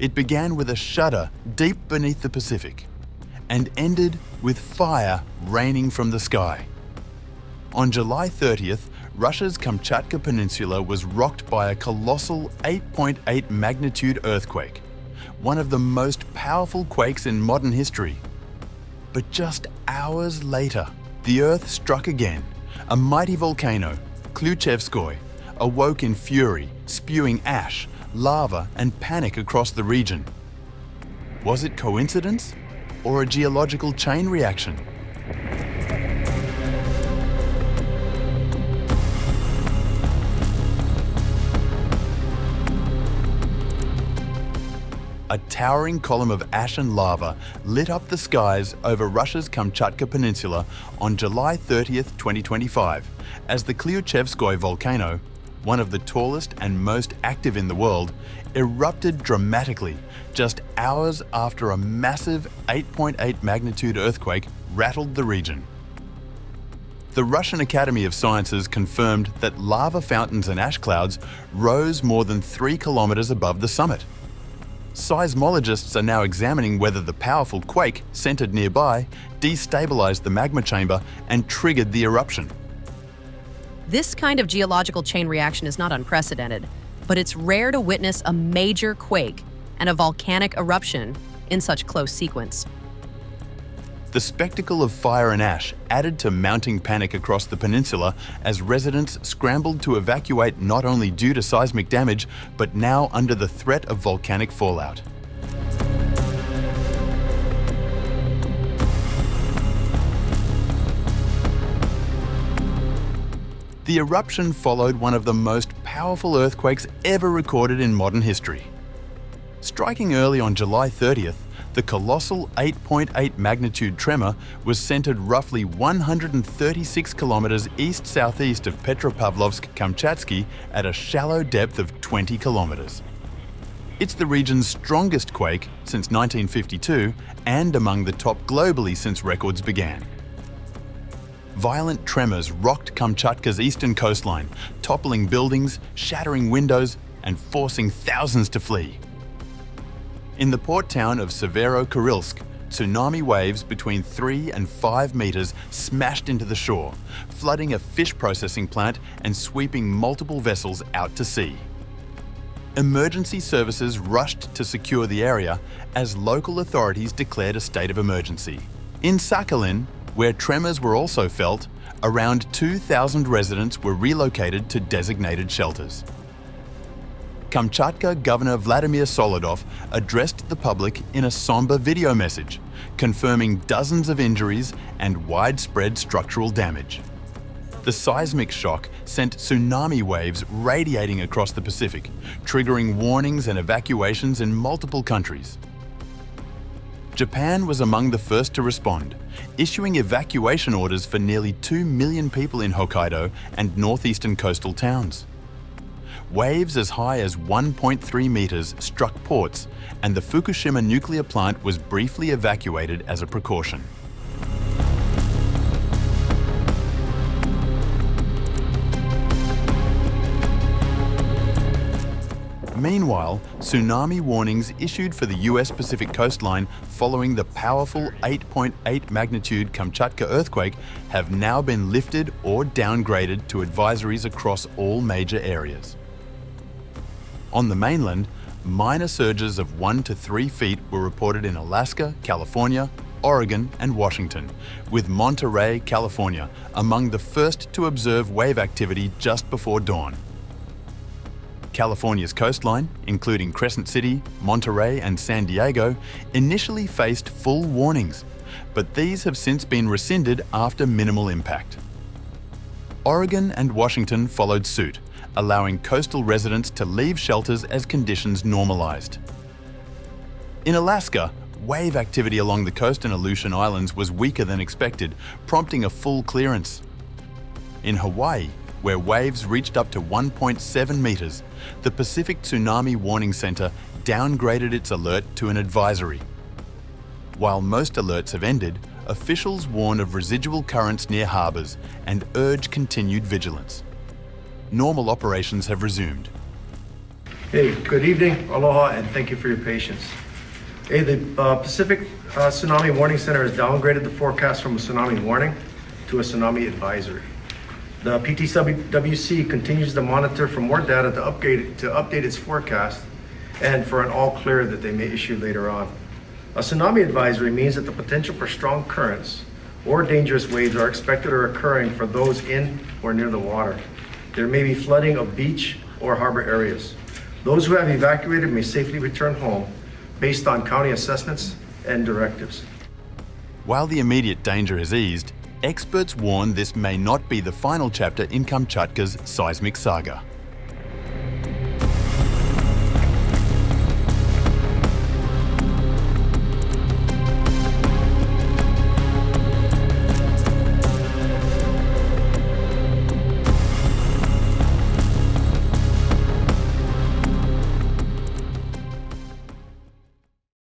It began with a shudder deep beneath the Pacific and ended with fire raining from the sky. On July 30th, Russia's Kamchatka Peninsula was rocked by a colossal 8.8 magnitude earthquake, one of the most powerful quakes in modern history. But just hours later, the Earth struck again. A mighty volcano, Klyuchevskoy, awoke in fury, spewing ash, lava and panic across the region. Was it coincidence or a geological chain reaction? A towering column of ash and lava lit up the skies over Russia's Kamchatka Peninsula on July 30th, 2025, as the Klyuchevskoy Volcano, one of the tallest and most active in the world, erupted dramatically just hours after a massive 8.8 magnitude earthquake rattled the region. The Russian Academy of Sciences confirmed that lava fountains and ash clouds rose more than 3 kilometers above the summit. Seismologists are now examining whether the powerful quake centered nearby destabilized the magma chamber and triggered the eruption. This kind of geological chain reaction is not unprecedented, but it's rare to witness a major quake and a volcanic eruption in such close sequence. The spectacle of fire and ash added to mounting panic across the peninsula as residents scrambled to evacuate not only due to seismic damage, but now under the threat of volcanic fallout. The eruption followed one of the most powerful earthquakes ever recorded in modern history. Striking early on July 30th, the colossal 8.8 magnitude tremor was centered roughly 136 kilometers east-southeast of Petropavlovsk-Kamchatsky at a shallow depth of 20 kilometers. It's the region's strongest quake since 1952 and among the top globally since records began. Violent tremors rocked Kamchatka's eastern coastline, toppling buildings, shattering windows, and forcing thousands to flee. In the port town of Severokurilsk, tsunami waves between 3 and 5 meters smashed into the shore, flooding a fish processing plant and sweeping multiple vessels out to sea. Emergency services rushed to secure the area as local authorities declared a state of emergency. In Sakhalin, where tremors were also felt, around 2,000 residents were relocated to designated shelters. Kamchatka Governor Vladimir Solodov addressed the public in a somber video message, confirming dozens of injuries and widespread structural damage. The seismic shock sent tsunami waves radiating across the Pacific, triggering warnings and evacuations in multiple countries. Japan was among the first to respond, issuing evacuation orders for nearly 2 million people in Hokkaido and northeastern coastal towns. Waves as high as 1.3 meters struck ports, and the Fukushima nuclear plant was briefly evacuated as a precaution. Meanwhile, tsunami warnings issued for the US Pacific coastline following the powerful 8.8 magnitude Kamchatka earthquake have now been lifted or downgraded to advisories across all major areas. On the mainland, minor surges of 1 to 3 feet were reported in Alaska, California, Oregon, and Washington, with Monterey, California, among the first to observe wave activity just before dawn. California's coastline, including Crescent City, Monterey, and San Diego, initially faced full warnings, but these have since been rescinded after minimal impact. Oregon and Washington followed suit, allowing coastal residents to leave shelters as conditions normalized. In Alaska, wave activity along the coast and Aleutian Islands was weaker than expected, prompting a full clearance. In Hawaii, where waves reached up to 1.7 meters, the Pacific Tsunami Warning Center downgraded its alert to an advisory. While most alerts have ended, officials warn of residual currents near harbors and urge continued vigilance. Normal operations have resumed. Hey, good evening, aloha, and thank you for your patience. Hey, the Pacific Tsunami Warning Center has downgraded the forecast from a tsunami warning to a tsunami advisory. The PTWC continues to monitor for more data to update its forecast and for an all clear that they may issue later on. A tsunami advisory means that the potential for strong currents or dangerous waves are expected or occurring for those in or near the water. There may be flooding of beach or harbor areas. Those who have evacuated may safely return home based on county assessments and directives. While the immediate danger has eased, experts warn this may not be the final chapter in Kamchatka's seismic saga.